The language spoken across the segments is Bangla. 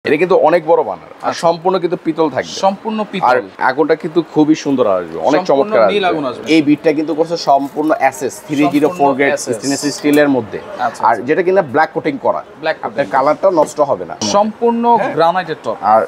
এটা কিন্তু অনেক বড় বানার আর সম্পূর্ণ কিন্তু পিতল থাকবে, সম্পূর্ণ পিতল। আর আগুনটা কিন্তু খুবই সুন্দর আসবে, অনেক চমৎকার আসবে। এই বিটটা কিন্তু করছে সম্পূর্ণ এসএস 304 গ্রেড স্টেনলেস স্টিলের মধ্যে, আর যেটা কিনা ব্ল্যাক কোটিং করা, আপনার কালারটা নষ্ট হবে না, সম্পূর্ণ গ্রানাইটের টপ, আর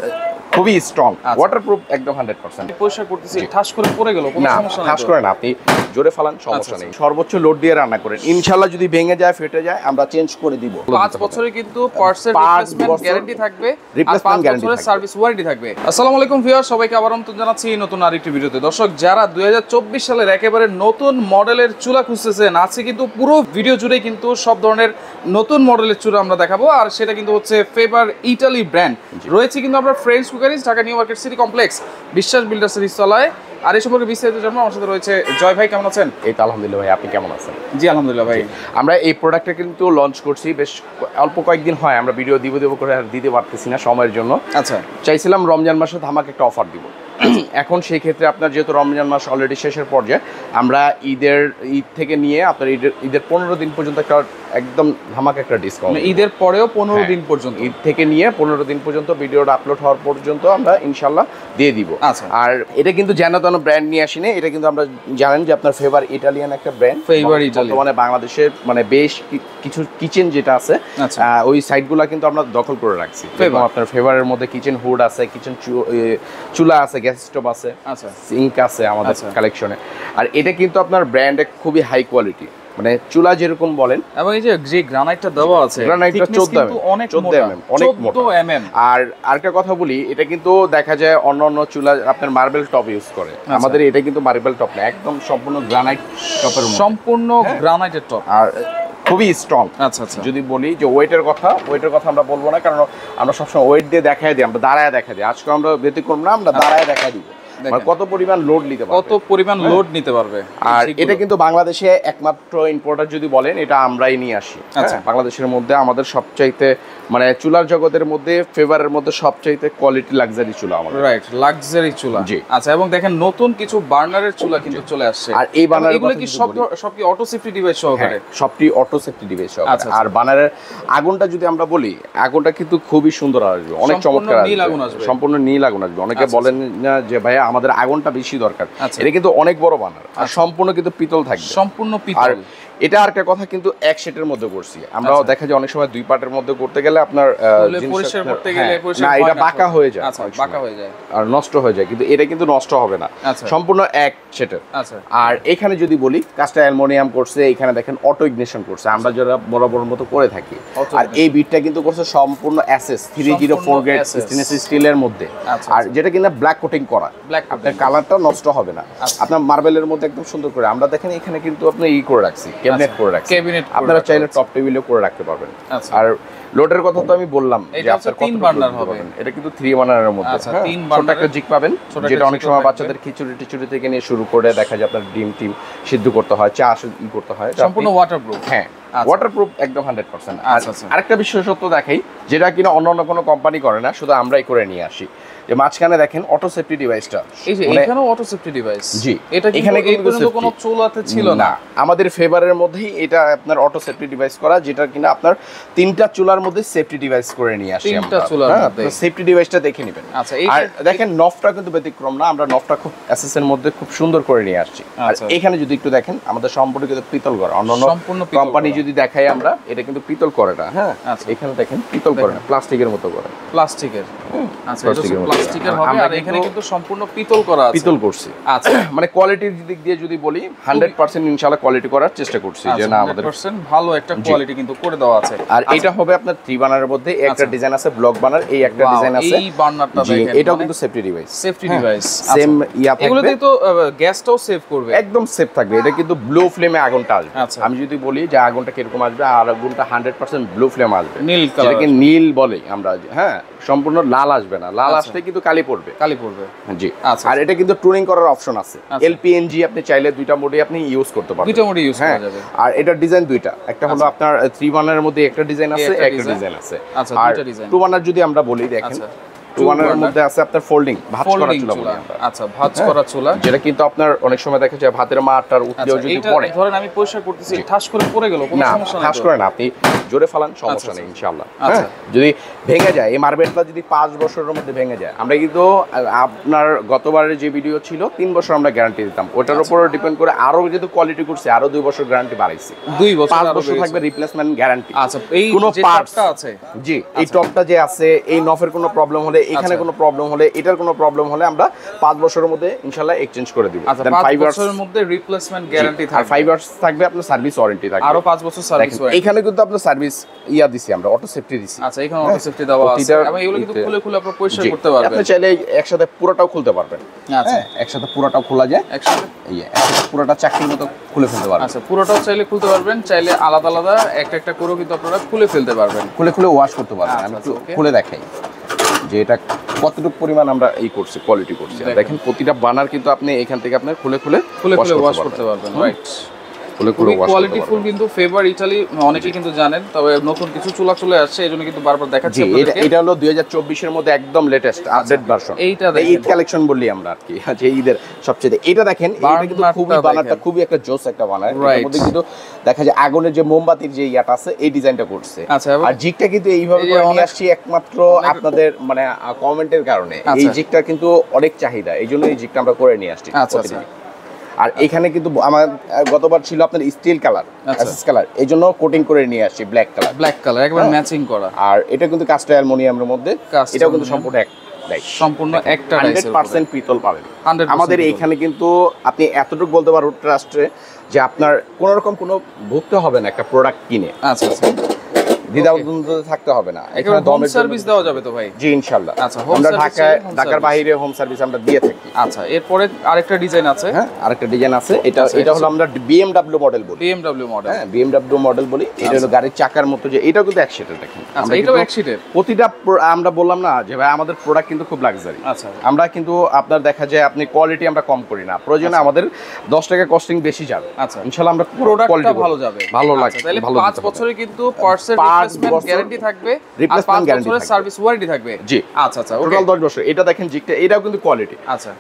খুবই স্ট্রং, ওয়াটারপ্রুফ একদম 100%। পরিষ্কার করতেছি, ঠাস করে পড়ে গেল কোনো সমস্যা নেই, ঠাস করে না, আপনি জোরে ফালান সমস্যা নেই। সর্বোচ্চ লোড দিয়ে রান্না করেন, ইনশাআল্লাহ যদি ভেঙে যায় ফেটে যায় আমরা চেঞ্জ করে দিব। 5 বছরের কিন্তু পার্টসের রিপ্লেসমেন্ট গ্যারান্টি থাকবে, রিপ্লেসমেন্ট গ্যারান্টি থাকবে, সার্ভিস ওয়ারেন্টি থাকবে। আসসালামু আলাইকুম ভিউয়ার, সবাইকে আবার আমন্ত্রণ জানাচ্ছি নতুন আরেকটি ভিডিওতে। দর্শক, যারা 2024 সালের একেবারে নতুন মডেলের চুলা খুঁজতেছেন, আজকে কিন্তু পুরো ভিডিও জুড়ে কিন্তু সব ধরনের নতুন মডেলের চুলা আমরা দেখাবো, আর সেটা কিন্তু হচ্ছে ফেভার ইটালি ব্র্যান্ড। রয়েছে কিন্তু আমরা friends cookeries, Dhaka new market city complex, বিশ্বাস বিল্ডার্সের নিচতলায়। আর এই সম্পর্কে বিস্তারিত জানবো, আমার সাথে রয়েছে জয় ভাই। কেমন আছেন? এই তো আলহামদুলিল্লাহ ভাই, আপনি কেমন আছেন? জি আলহামদুলিল্লাহ ভাই। আমরা এই প্রোডাক্টটা কিন্তু লঞ্চ করছি বেশ অল্প কয়েকদিন হয়, আমরা ভিডিও দিব করে আর দিতে পারতেছি না সময়ের জন্য। আচ্ছা, চাইছিলাম রমজান মাসে ধামাক একটা অফার দিব। এখন সেই ক্ষেত্রে আপনার যেহেতু রমজান মাস অলরেডি শেষের পর্যায়ে, আমরা ঈদ থেকে নিয়ে আপনার ঈদের 15 দিন পর্যন্ত একটা একদম ধামাক একটা ডিসকাউন্ট, ঈদের পরেও 15 দিন পর্যন্ত, ঈদ থেকে নিয়ে 15 দিন পর্যন্ত ভিডিওটা আপলোড হওয়ার পর্যন্ত আমরা ইনশাল্লাহ দিয়ে দিব। আচ্ছা, আর এটা কিন্তু যেন তেন ব্র্যান্ড নিয়ে আসিনি, এটা কিন্তু আমরা জানেন যে আপনার ফেভার ইটালিয়ান একটা ব্র্যান্ড, ফেভার ইটালিয়ান মানে বাংলাদেশের মানে বেশ কিছু কিচেন যেটা আছে ওই সাইটগুলো কিন্তু আমরা দখল করে রাখছি। আপনার ফেভারের মধ্যে কিচেন হুড আছে, কিচেন চুলা আছে, গ্যাস স্টোভ আছে, সিঙ্ক আছে আমাদের কালেকশনে। আর এটা কিন্তু আপনার ব্র্যান্ডে খুবই হাই কোয়ালিটি, মানে চুলা যেরকম বলেন, এবং এই যে গ্রানাইটটা দেওয়া আছে, গ্রানাইটটা 14 mm, অনেক মোটা। আর আরেকটা কথা বলি, এটা কিন্তু দেখা যায় অন্য চুলা আপনার মার্বেল টপ ইউজ করে, আমাদের এটা কিন্তু মার্বেল টপ না, একদম সম্পূর্ণ গ্রানাইট টপের, সম্পূর্ণ গ্রানাইটের টপ, আর খুবই স্ট্রং। আচ্ছা, যদি বলি যে ওয়েটের কথা আমরা বলবো না, কারণ আমরা সবসময় ওয়েট দিয়ে দেখাই দিই, আমরা দাঁড়ায় দেখাই দিই। আজকে আমরা ব্যতিক্রম না, আমরা দাঁড়ায় দেখাই দিব কত পরিমাণ লোড নিতে পারবে, কত পরিমাণ লোড নিতে পারবে। আর এটা কিন্তু বাংলাদেশে একমাত্র ইম্পোর্টার যদি বলেন, এটা আমরাই নিয়ে আসি। বাংলাদেশের মধ্যে আমাদের সবচাইতে মানে চুলার জগতের মধ্যে ফেভারের মধ্যে সবচাইতে কোয়ালিটি লাক্সারি চুলা আমাদের, রাইট, লাক্সারি চুলা। জি আচ্ছা, এবং দেখেন নতুন কিছু বার্নারের চুলা কিন্তু চলে আসছে, আর এই বার্নার এগুলো কি সব কি অটো সেফটি ডিভাইস সহকারে? সবটি অটো সেফটি ডিভাইস সহকারে। আর বার্নারের আগুনটা যদি আমরা বলি, আগুনটা কিন্তু খুবই সুন্দর আসবে, অনেক চমৎকার আসবে, সম্পূর্ণ নীল আগুন আসবে। অনেকে বলেন না যে ভাই আমাদের আগুনটা বেশি দরকার, এটা কিন্তু অনেক বড় বার্নার আর সম্পূর্ণ কিন্তু পিতল থাকবে, সম্পূর্ণ পিতল। আর এটা আরেকটা কথা, কিন্তু এক সেটের মধ্যে করছি আমরা, দেখা যায় অনেক সময় দুই পার্টের মধ্যে করতে গেলে আপনার না, এটা বাঁকা হয়ে যায়, বাঁকা হয়ে যায় আর নষ্ট হয়ে যায়, কিন্তু এটা কিন্তু নষ্ট হবে না, সম্পূর্ণ এক সেটের। আর এখানে যদি বলি কাজটা অ্যালুমিনিয়াম করছে, এখানে দেখেন অটো ইগনিশন করছে, আমরা যারা বরাবর মতো করে থাকি। আর এই বিটটা কিন্তু করছে সম্পূর্ণ এসএস 304 গ্রেড স্টেনলেস স্টিলের মধ্যে, আর যেটা কিনা ব্ল্যাক কোটিং করা, আপনার কালারটা নষ্ট হবে না, আপনার মার্বেলের মধ্যে একদম সুন্দর করে। আমরা দেখেন এখানে কিন্তু আপনি করে রাখছি, ক্যাবিনেট করে রাখছি, আপনারা চাইলে টপ টেবিলেও করে রাখতে পারবেন। আর লোডের কথা তো আমি বললাম যে আপনার 3 বার্নার হবে, এটা কিন্তু 3 বার্নারের মধ্যে, ছোট একটা জিক পাবেন, যেটা অনেক সময় বাচ্চাদের খিচুড়ি থেকে নিয়ে শুরু করে দেখা যায় আপনার ডিম সিদ্ধ করতে হয়, চা করতে হয়, সম্পূর্ণ ওয়াটারপ্রুফ। হ্যাঁ, ওয়াটারপ্রুফ একদম 100%। আরেকটা বিশেষত্ব দেখাই, যেটা কিনা অন্য কোনো কোম্পানি করে না, শুধু আমরাই করে নিয়ে আসি, যে মাঝখানে দেখেন অটো সেফটি ডিভাইসটা, এই যে এখানেও অটো সেফটি ডিভাইস। জি, এটা এখানে কিন্তু কোনো চুলাতে ছিল না, আমাদের ফেভারের মধ্যেই এটা আপনার অটো সেফটি ডিভাইস করা, যেটা কিনা আপনার 3টা চুলার মধ্যে সেফটি ডিভাইস করে নিয়ে আসি, 3টা চুলার মধ্যে সেফটি ডিভাইসটা দেখে নেবেন। আচ্ছা, আর দেখেন নফটা কিন্তু ব্যতিক্রম না, আমরা নফটা খুব এসএস এর মধ্যে খুব সুন্দর করে নিয়ে আসছি। আর এখানে যদি একটু দেখেন, আমাদের সম্পূর্ণ কিন্তু পিতল করা, অন্যান্য কোম্পানি যদি দেখাই আমরা, এটা কিন্তু পিতল করে না। হ্যাঁ, এখানে দেখেন পিতল করে না, প্লাস্টিকের মতো করে, প্লাস্টিকের। আচ্ছা, এটা প্লাস্টিকের হবে, আর এখানে কিন্তু সম্পূর্ণ পিতল করা আছে, পিতল করছি। আচ্ছা, মানে কোয়ালিটির দিক দিয়ে যদি বলি 100% ইনশাআল্লাহ কোয়ালিটি করার চেষ্টা করছি, যে না আমাদের 100% ভালো একটা কোয়ালিটি কিন্তু করে দেওয়া আছে। আর এটা হবে আপনার 3 বার্নারের মধ্যে, একটা ডিজাইন আছে ব্লক বার্নার, এই একটা ডিজাইন আছে, এই বার্নারটা দেখেন, এটাও কিন্তু সেফটি ডিভাইস, সেম ইয়া থাকবে, এগুলোতে তো গ্যাসটাও সেভ করবে, একদম সেফ থাকবে। এটা কিন্তু ব্লু ফ্লেমে আগুনটা আসবে। আমি যদি বলি যে আগুনটা কিরকম আসবে, আর আগুনটা 100% ব্লু ফ্লেম আসবে, নীল কালার, যেটাকে নীল বলে আমরা। হ্যাঁ, সম্পূর্ণ লাল আসবে না, লাল আসলে কিন্তু কালি পড়বে। জি। আর এটা কিন্তু টুনিং করার অপশন আছে, এলপিএনজি আপনি চাইলে দুইটা মোডে আপনি ইউজ করতে পারবেন, দুইটা মোডে ইউজ করা যাবে। আর এটা ডিজাইন দুইটা, একটা হলো আপনার 3 বার্নারের মধ্যে একটা ডিজাইন আছে, একটা ডিজাইন আছে। আচ্ছা, আর দুইটা ডিজাইন। 2 বার্নার যদি আমরা বলি, দেখেন টু বার্নারের মধ্যে আছে আপনার ফোল্ডিং ভাঁজ করা চুলা বলি আমরা। আচ্ছা, ভাঁজ করা চুলা, যেটা কিন্তু আপনার অনেক সময় দেখা যায় ভাতের মারটার উঠলেও যদি পড়ে, ধরেন আমি পরিষ্কার করতেছি, ঠাস করে পড়ে গেল, কোনো সমস্যা নাই, ঠাস করে না, আপনি জোরে ফালান, সমস্যা নেই ইনশাআল্লাহ। যদি ভেঙে যায়, এই মার্বেলটা যদি 5 বছরের মধ্যে ভেঙে যায়, আমরা কিন্তু আপনার গতবারের যে ভিডিও ছিল 3 বছর আমরা গ্যারান্টি দিতাম, ওটার উপর ডিপেন্ড করে আরো যেহেতু কোয়ালিটি করছে আরো 2 বছর গ্যারান্টি বাড়াইছি, 2 বছর 5 বছর থাকবে রিপ্লেসমেন্ট গ্যারান্টি। আচ্ছা, এই কোনো যে টপটা আছে, জি এই টপটা যে আছে, এই নফের কোনো প্রবলেম হলে, এখানে কোনো প্রবলেম হলে, এটার কোনো প্রবলেম হলে আমরা 5 বছরের মধ্যে ইনশাআল্লাহ এক্সচেঞ্জ করে দিব। আচ্ছা, 5 বছরের মধ্যে রিপ্লেসমেন্ট গ্যারান্টি থাকবে, 5 ইয়ার্স থাকবে আপনার সার্ভিস ওয়ারেন্টি থাকবে, আরো 5 বছর সার্ভিস ওয়ারেন্টি। এখানে কিন্তু আপনার সার্ভিস দিছি আমরা, অটো সেফটি দিছি। আচ্ছা, এখানে অটো সেফটি দেওয়া আছে, এবং এগুলো কিন্তু খুলে আপনারা পরিষ্কার করতে পারবেন। আপনি চাইলে একসাথে পুরোটাও খুলতে পারবেন। আচ্ছা, একসাথে পুরোটাও খোলা যায়, একসাথে পুরোটা চাকরির মতো খুলে ফেলতে পারবেন। আচ্ছা, পুরোটাও চাইলে খুলতে পারবেন, চাইলে আলাদা আলাদা একটা একটা করেও কিন্তু আপনারা খুলে ফেলতে পারবেন, খুলে ওয়াশ করতে পারবেন। আমি একটু খুলে দেখাই যে এটা কতটুকু পরিমাণ আমরা এই করছি, কোয়ালিটি করছি। দেখেন প্রতিটা বানার কিন্তু আপনি এখান থেকে আপনার খুলে ওয়াশ করতে পারবেন। রাইট, কোয়ালিটিফুল কিন্তু ফেভার ইতালি অনেকেই কিন্তু জানেন, তবে নতুন কিছু চুলা চলে আসছে, এজন্য কিন্তু বারবার দেখাচ্ছি আপনাদেরকে। এটা হলো 2024 এর মধ্যে একদম লেটেস্ট আপডেট ভার্সন। এইটা দেখেন, ঈদ কালেকশন বললি আমরা আর কি, যে ঈদের সবচেয়ে এটা দেখেন, এটা কিন্তু খুবই বানারটা খুবই একটা জোস একটা বানার। এর মধ্যে কিন্তু দেখা যায় আগুনের যে মোমবাতির যে ইয়াটা আছে, এই ডিজাইনটা করছে। আচ্ছা, আর জিগটা কিন্তু এইভাবে করে নিয়ে আসছি একমাত্র আপনাদের মানে কমেন্টের কারণে। এই জিগটা কিন্তু অনেক চাহিদা, এইজন্য এই জিগটা আমরা করে নিয়ে আসছি। আচ্ছা, আর এখানে কিন্তু আমার গতবার ছিল আপনার স্টিল কালার, অ্যাসেস কালার, এইজন্য কোটিং করে নিয়ে আসছি ব্ল্যাক কালার একবার ম্যাচিং করা। আর এটা কিন্তু কাস্ট অ্যালুমিনিয়ামের মধ্যে, এটাও কিন্তু সম্পূর্ণ একটা 100% পিতল পাবেন আমাদের এইখানে। কিন্তু আপনি এতটুকু বলতে পারো ট্রাস্টে যে আপনার কোনো রকম কোনো ভুগতে হবে না একটা প্রোডাক্ট কিনে। আচ্ছা, দ্বিধাদ্বন্দ্ব থাকতে হবে না, এখানে হোম সার্ভিস দেওয়া যাবে তো ভাই? জি ইনশাআল্লাহ। আচ্ছা, আমরা ঢাকার বাইরে হোম সার্ভিস আমরা দিয়ে থাকি। আচ্ছা, এরপরে আরেকটা ডিজাইন আছে। হ্যাঁ, আরেকটা ডিজাইন আছে, এটা হলো আমরা BMW মডেল বলি। হ্যাঁ, BMW মডেল বলি। এটা হলো গাড়ির চাকার মতো, যে এটাও কিন্তু এক সিটের। দেখেন আচ্ছা, এটাও এক সিটের। প্রতিটা আমরা বললাম না যে ভাই আমাদের প্রোডাক্ট কিন্তু খুব লাক্সারি। আচ্ছা, আমরা কিন্তু আপনার দেখা যায় আপনি কোয়ালিটি আমরা কম করি না, প্রয়োজনে আমাদের 10 টাকা কস্টিং বেশি যাবে। আচ্ছা, ইনশাআল্লাহ আমরা প্রোডাক্টটা ভালো যাবে, ভালো লাগে। তাহলে 5 বছরে কিন্তু পার্টসের রিপ্লেসমেন্ট গ্যারান্টি থাকবে, আর 5 বছরের সার্ভিস ওয়ারেন্টি থাকবে। জি আচ্ছা, টোটাল 10 বছর। এটা দেখেন জিগটা, এটাও কিন্তু কোয়ালিটি। আচ্ছা,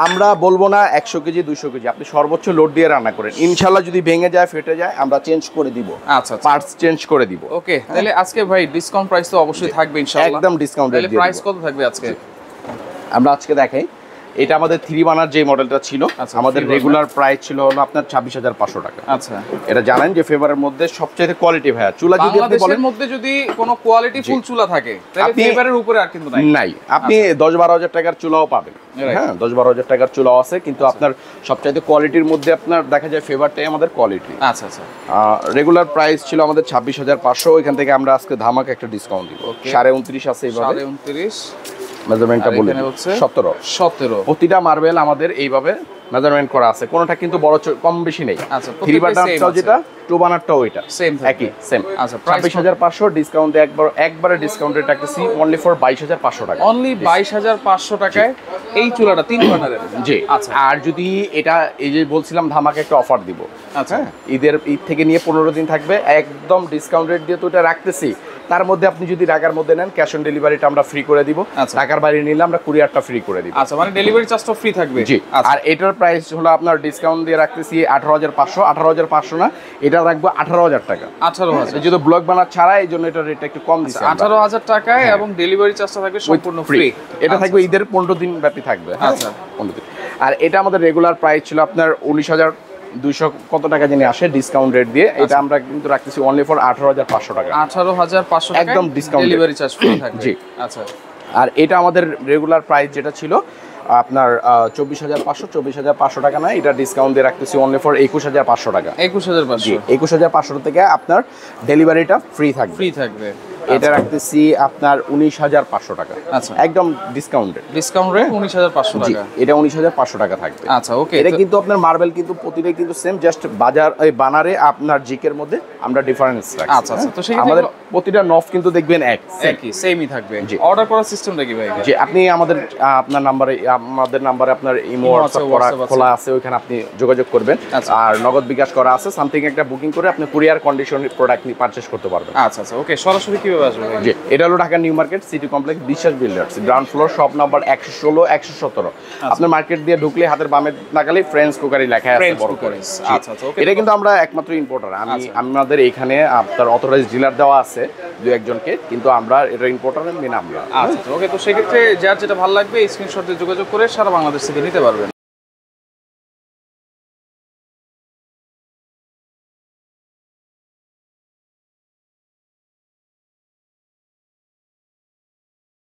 আমরা বলবো না 100 কেজি 200 কেজি, আপনি সর্বোচ্চ লোড দিয়ে রান্না করেন, ইনশাআল্লাহ যদি ভেঙে যায় ফেটে যায় আমরা চেঞ্জ করে দিব। আচ্ছা, পার্টস চেঞ্জ করে দিব। ওকে, তাহলে আজকে ভাই ডিসকাউন্ট প্রাইস তো অবশ্যই থাকবে ইনশাআল্লাহ, একদম ডিসকাউন্ট রেট দিয়ে। প্রাইস কত থাকবে আজকে? আমরা আজকে দেখাই, এটা আমাদের 3 বানার যে মডেলটা ছিল, আমাদের রেগুলার প্রাইস ছিল হলো আপনার 26,500 টাকা। আচ্ছা, এটা জানেন যে ফেভারের মধ্যে সবচেয়ে কোয়ালিটি ভাইয়া চুলা যদি আপনি বলেন মধ্যে যদি কোনো কোয়ালিটি ফুল চুলা থাকে তাহলে ফেভারের উপরে আর কিন্তু নাই। আপনি 10-12 হাজার টাকার চুলাও পাবেন। হ্যাঁ, 10-12 হাজার টাকার চুলাও আছে, কিন্তু আপনার সবচাইতে কোয়ালিটির মধ্যে আপনার দেখা যায় ফেভারটাই আমাদের কোয়ালিটি। আচ্ছা, রেগুলার প্রাইস ছিল আমাদের 26,500, ওইখান থেকে আমরা আজকে ধামাকা একটা ডিসকাউন্ট দিব। 29.5 আছে এইভাবে, 29.5 মেজারমেন্টটা বলে 17 প্রতিটা মার্বেল আমাদের এইভাবে মেজারমেন্ট করা আছে, কোনোটা কিন্তু বড় কম বেশি নেই। আচ্ছা, 3 বানারটাও যেটা 2 বানারটাও ওইটা সেম সেম। আচ্ছা, 26,500 ডিসকাউন্টে একবারে ডিসকাউন্ট রেট রাখতেছি অনলি ফর 22,500 টাকা। অনলি 22,500 টাকায় এই চুলাটা 3 বানারের। জি। আচ্ছা, আর যদি এটা এই যে বলছিলাম ধামাকা একটা অফার দিব। আচ্ছা, ঈদ থেকে নিয়ে 15 দিন থাকবে, একদম ডিসকাউন্ট রেট দিয়ে তো এটা রাখতেছি। তার মধ্যে আপনি যদি ঢাকার মধ্যে নেন ক্যাশ অন ডেলিভারিটা আমরা ফ্রি করে দিব, ঢাকার বাইরে নিলে আমরা কুরিয়ারটা ফ্রি করে দিব। আচ্ছা, মানে ডেলিভারি চার্জটা ফ্রি থাকবে। জি। আর এটার প্রাইস হলো আপনার ডিসকাউন্ট দিয়ে রাখতেছি 18,500 না, এটা রাখবো 18,000 টাকা। 18,000 যেহেতু ব্লক বানার ছাড়া, এই জন্য এটা রেটটা একটু কম দিচ্ছি। 18,000 টাকায়, এবং ডেলিভারি চার্জটা থাকবে সম্পূর্ণ ফ্রি। এটা থাকবে ঈদের 15 দিন ব্যাপী থাকবে। আচ্ছা, 15 দিন। আর এটা আমাদের রেগুলার প্রাইস ছিল আপনার 19,200 কত টাকা জানি আসে ডিসকাউন্ট রেট দিয়ে, এটা আমরা কিন্তু রাখতেছি অনলি ফর 18,500 টাকা। 18,500 টাকা একদম ডিসকাউন্ট, ডেলিভারি চার্জ ফ্রি থাকবে। জি। আচ্ছা, আর এটা আমাদের রেগুলার প্রাইস যেটা ছিল আপনার 24,500 টাকা না, এটা ডিসকাউন্ট দিয়ে রাখতেছি অনলি ফর 21,500 টাকা। 21,500 থেকে আপনার ডেলিভারিটা ফ্রি থাকবে। এটা রাখতেছি আপনার 19,500 টাকা। আচ্ছা, একদম ডিসকাউন্ট রেট 19,500 টাকা। এটা 19,500 টাকা থাকবে। আচ্ছা, ওকে। এটা কিন্তু আপনার মার্বেল কিন্তু প্রতিটা কিন্তু সেম, জাস্ট বাজার এই বানারে আপনার জিকের মধ্যে আমরা ডিফারেন্স রাখছি। আচ্ছা, তো সেই আমাদের প্রতিটা নফ কিন্তু দেখবেন একই সেমই থাকবে। অর্ডার করার সিস্টেমটা কি ভাই? যে আপনি আমাদের নাম্বারে আপনার ইমো হোয়াটসঅ্যাপ খোলা আছে, ওইখানে আপনি যোগাযোগ করবেন। আর নগদ বিকাশ করা আছে, সামথিং একটা বুকিং করে আপনি কুরিয়ার কন্ডিশন প্রোডাক্ট পারচেজ করতে পারবেন। আচ্ছা, ওকে। সরাসরি কি কিভাবে আসবে ভাই? জি, এটা হলো Dhaka new market city complex Biswas builders, ground floor, shop number 116 117। আপনার মার্কেট দিয়ে ঢুকলে হাতের বামে নাগালে ফ্রেন্ডস কুকারি লেখা আছে Friends বড় করে। Cookeries, জি। আচ্ছা, আচ্ছা, okay। এটা কিন্তু আমরা একমাত্র ইম্পোর্টার। আমাদের এখানে আপনার অথরাইজড ডিলার দেওয়া আছে দু একজনকে, কিন্তু আমরা এটা ইম্পোর্টার মেন আমরা। আচ্ছা ওকে, তো সেক্ষেত্রে যার যেটা ভালো লাগবে স্ক্রিনশট দিয়ে যোগাযোগ করে সারা বাংলাদেশ থেকে নিতে পারবেন।